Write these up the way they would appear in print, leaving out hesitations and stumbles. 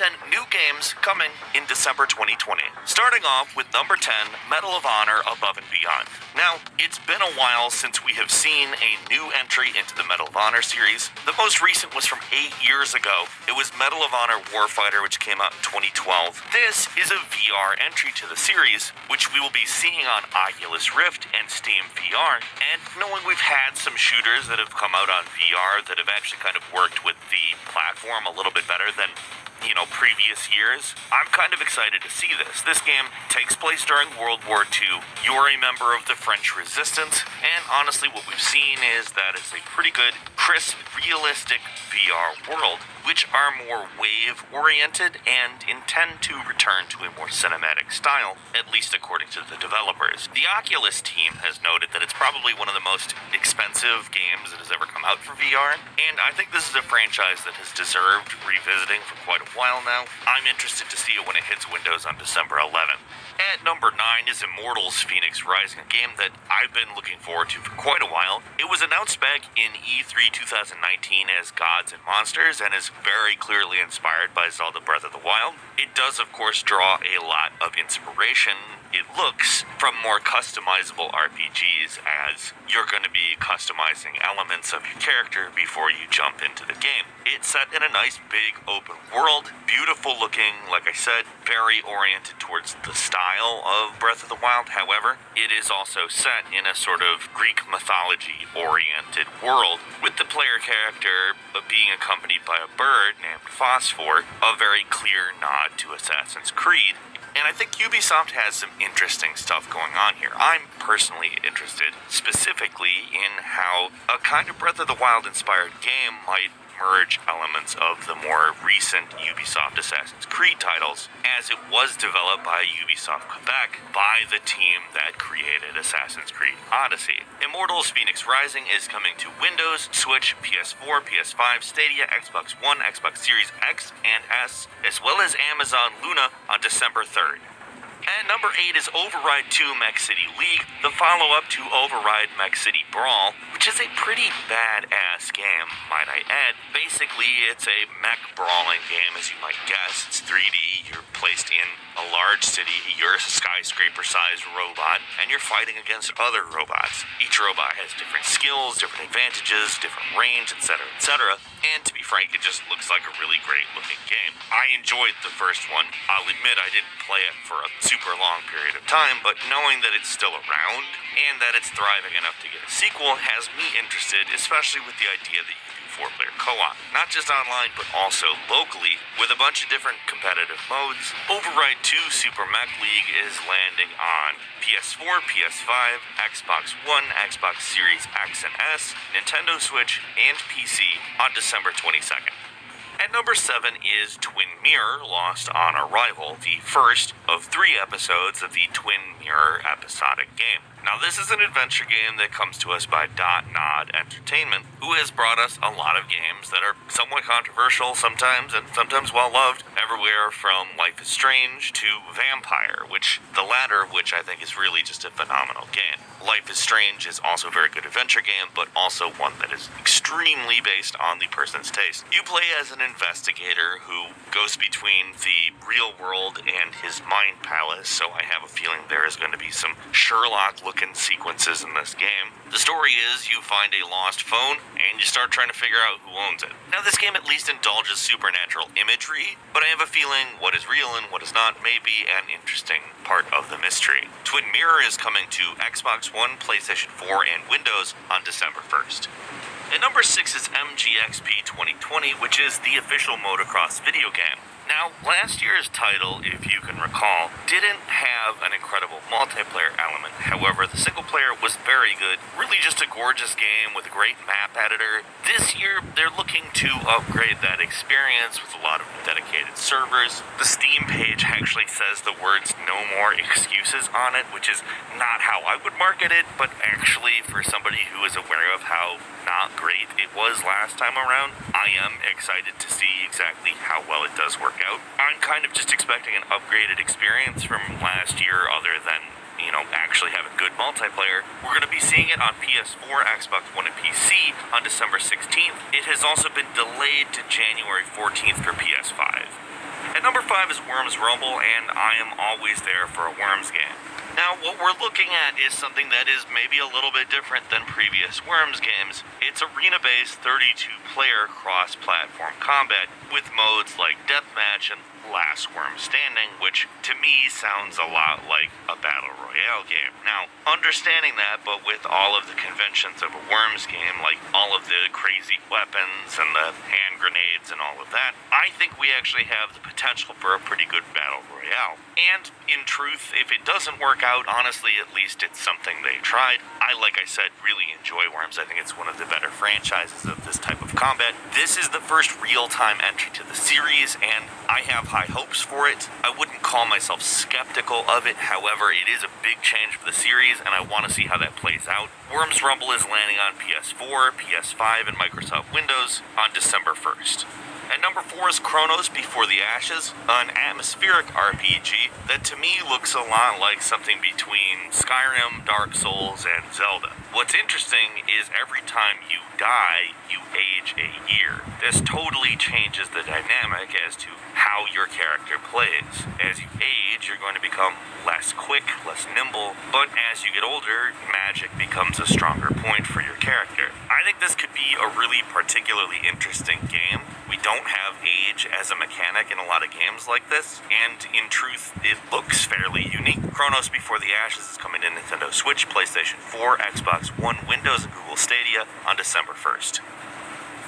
10 new games coming in December 2020. Starting off with number 10, Medal of Honor Above and Beyond. Now, it's been a while since we have seen a new entry into the Medal of Honor series. The most recent was from 8 years ago. It was Medal of Honor Warfighter, which came out in 2012. This is a VR entry to the series, which we will be seeing on Oculus Rift and Steam VR. And knowing we've had some shooters that have come out on VR that have actually kind of worked with the platform a little bit better than previous years, I'm kind of excited to see this. This game takes place during World War II. You're a member of the French Resistance, and honestly what we've seen is that it's a pretty good, crisp, realistic VR world, which are more wave-oriented and intend to return to a more cinematic style, at least according to the developers. The Oculus team has noted that it's probably one of the most expensive games that has ever come out for VR, and I think this is a franchise that has deserved revisiting for quite a while now. I'm interested to see it when it hits Windows on December 11th. At number 9 is Immortals Fenyx Rising, a game that I've been looking forward to for quite a while. It was announced back in E3 2019 as Gods and Monsters, and is very clearly inspired by Zelda Breath of the Wild. It does, of course, draw a lot of inspiration, it looks, from more customizable RPGs, as you're going to be customizing elements of your character before you jump into the game. It's set in a nice big open world, beautiful looking, like I said, very oriented towards the style of Breath of the Wild. However, it is also set in a sort of Greek mythology oriented world, with the player character being accompanied by a bird named Phosphor, a very clear nod to Assassin's Creed. And I think Ubisoft has some interesting stuff going on here. I'm personally interested specifically in how a kind of Breath of the Wild inspired game might merge elements of the more recent Ubisoft Assassin's Creed titles, as it was developed by Ubisoft Quebec by the team that created Assassin's Creed Odyssey. Immortals Fenyx Rising is coming to Windows, Switch, PS4, PS5, Stadia, Xbox One, Xbox Series X and S, as well as Amazon Luna on December 3rd. At number 8 is Override 2 Mech City League, the follow-up to Override Mech City Brawl, which is a pretty badass game, might I add. Basically, it's a mech brawling game, as you might guess. It's 3D, you're placed in a large city, you're a skyscraper-sized robot, and you're fighting against other robots. Each robot has different skills, different advantages, different range, etc., etc., and to be frank, it just looks like a really great-looking game. I enjoyed the first one. I'll admit I didn't play it for a super long period of time, but knowing that it's still around and that it's thriving enough to get a sequel has me interested, especially with the idea that you can do 4-player co-op, not just online but also locally, with a bunch of different competitive modes. Override 2 Super Mech League is landing on PS4, PS5, Xbox One, Xbox Series X and S, Nintendo Switch, and PC on December 22nd. At number 7 is Twin Mirror Lost on Arrival, the first of 3 episodes of the Twin Mirror episodic game. Now, this is an adventure game that comes to us by Dot Nod Entertainment, who has brought us a lot of games that are somewhat controversial sometimes and sometimes well-loved, everywhere from Life is Strange to Vampire, which the latter of which I think is really just a phenomenal game. Life is Strange is also a very good adventure game, but also one that is extremely based on the person's taste. You play as an investigator who goes between the real world and his mind palace, so I have a feeling there is going to be some Sherlock-looking sequences in this game. The story is you find a lost phone, and you start trying to figure out who owns it. Now, this game at least indulges supernatural imagery, but I have a feeling what is real and what is not may be an interesting part of the mystery. Twin Mirror is coming to Xbox One, PlayStation 4, and Windows on December 1st. At number 6 is MGXP 2020, which is the official motocross video game. Now, last year's title, if you can recall, didn't have an incredible multiplayer element. However, the single player was very good. Really just a gorgeous game with a great map editor. This year, they're looking to upgrade that experience with a lot of dedicated servers. The Steam page actually says the words "no more excuses" on it, which is not how I would market it, but actually for somebody who is aware of how not great it was last time around, I am excited to see exactly how well it does work out. I'm kind of just expecting an upgraded experience from last year, other than, actually having good multiplayer. We're going to be seeing it on PS4, Xbox One, and PC on December 16th. It has also been delayed to January 14th for PS5. At 5 is Worms Rumble, and I am always there for a Worms game. Now, what we're looking at is something that is maybe a little bit different than previous Worms games. It's arena-based 32-player cross-platform combat with modes like Deathmatch and Last Worm Standing, which to me sounds a lot like a Battle Royale game. Now, understanding that, but with all of the conventions of a Worms game, like all of the crazy weapons and the hand grenades and all of that, I think we actually have the potential for a pretty good Battle Royale. And in truth, if it doesn't work out, honestly, at least it's something they tried. I, like I said, really enjoy Worms. I think it's one of the better franchises of this type of combat. This is the first real-time entry to the series, and I have high hopes for it. I wouldn't call myself skeptical of it, however, it is a big change for the series, and I want to see how that plays out. Worms Rumble is landing on PS4, PS5, and Microsoft Windows on December 1st. At number 4 is Chronos Before the Ashes, an atmospheric RPG that to me looks a lot like something between Skyrim, Dark Souls, and Zelda. What's interesting is every time you die, you age a year. This totally changes the dynamic as to how your character plays. As you age, you're going to become less quick, less nimble, but as you get older, magic becomes a stronger point for your character. I think this could be a really particularly interesting game. We don't have age as a mechanic in a lot of games like this, and in truth, it looks fairly unique. Chronos Before the Ashes is coming to Nintendo Switch, PlayStation 4, Xbox One, Windows, and Google Stadia on December 1st.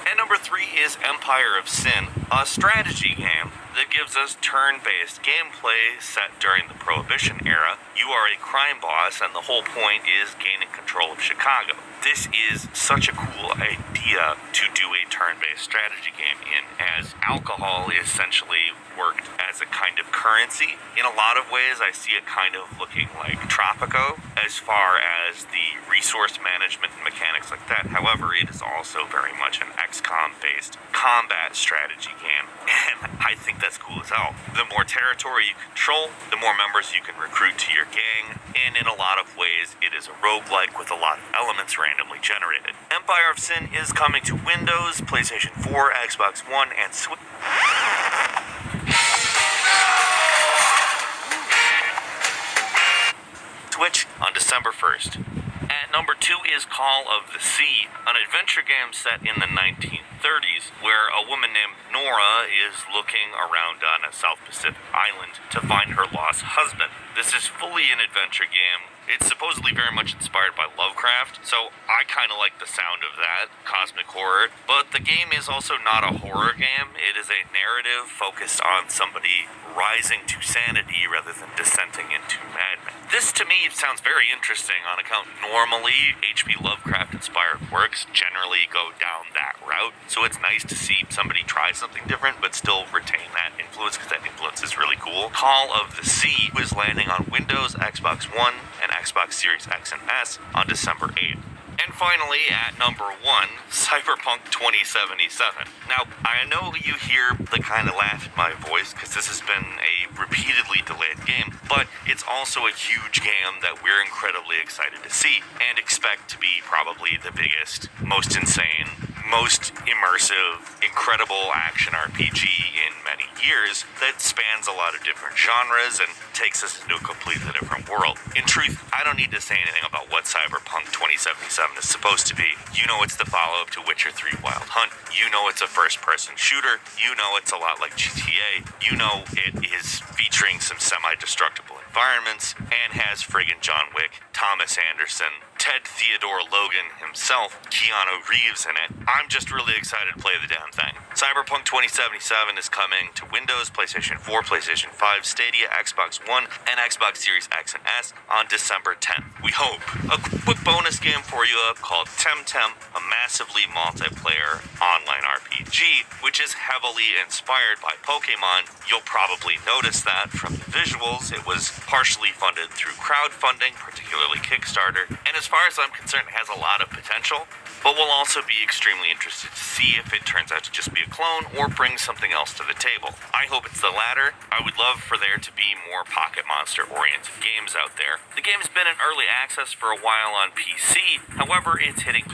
And number 3 is Empire of Sin, a strategy game that gives us turn-based gameplay set during the Prohibition era. You are a crime boss, and the whole point is gaining control of Chicago. This is such a cool idea to do a turn-based strategy game in, as alcohol essentially worked as a kind of currency. In a lot of ways, I see it kind of looking like Tropico as far as the resource management and mechanics like that. However, it is also very much an XCOM-based combat strategy game, and I think that's cool as hell. The more territory you control, the more members you can recruit to your gang, and in a lot of ways, it is a roguelike with a lot of elements randomly generated. Empire of Sin is coming to Windows, PlayStation 4, Xbox One, and Switch. On December 1st. At number 2 is Call of the Sea, an adventure game set in the 1930s, where a woman named Nora is looking around on a South Pacific island to find her lost husband. This is fully an adventure game. It's supposedly very much inspired by Lovecraft, so I kind of like the sound of that, cosmic horror. But the game is also not a horror game. It is a narrative focused on somebody rising to sanity rather than descending into madness. This, to me, sounds very interesting on account normally H.P. Lovecraft-inspired works generally go down that route, so it's nice to see somebody try something different but still retain that influence, because that influence is really cool. Call of the Sea is landing on Windows, Xbox One, and Xbox Series X and S on December 8th. And finally, at number 1, Cyberpunk 2077. Now, I know you hear the kind of laugh in my voice because this has been a repeatedly delayed game, but it's also a huge game that we're incredibly excited to see and expect to be probably the biggest, most insane, most immersive, incredible action RPG in many years that spans a lot of different genres and takes us into a completely different world. In truth, I don't need to say anything about what Cyberpunk 2077 is supposed to be. You know it's the follow-up to Witcher 3 Wild Hunt. You know it's a first-person shooter. You know it's a lot like GTA. You know it is featuring some semi-destructible environments and has friggin' John Wick, Thomas Anderson, Ted Theodore Logan himself, Keanu Reeves in it. I'm just really excited to play the damn thing. Cyberpunk 2077 is coming to Windows, PlayStation 4, PlayStation 5, Stadia, Xbox One, and Xbox Series X and S on December 10th. We hope. A quick bonus game for you called Temtem, a massively multiplayer online RPG, which is heavily inspired by Pokemon. You'll probably notice that from the visuals. It was partially funded through crowdfunding, particularly Kickstarter, and as far as I'm concerned, it has a lot of potential, but we'll also be extremely interested to see if it turns out to just be a clone or bring something else to the table. I hope it's the latter. I would love for there to be more Pocket Monster-oriented games out there. The game's been in early access for a while on PC, however, it's hitting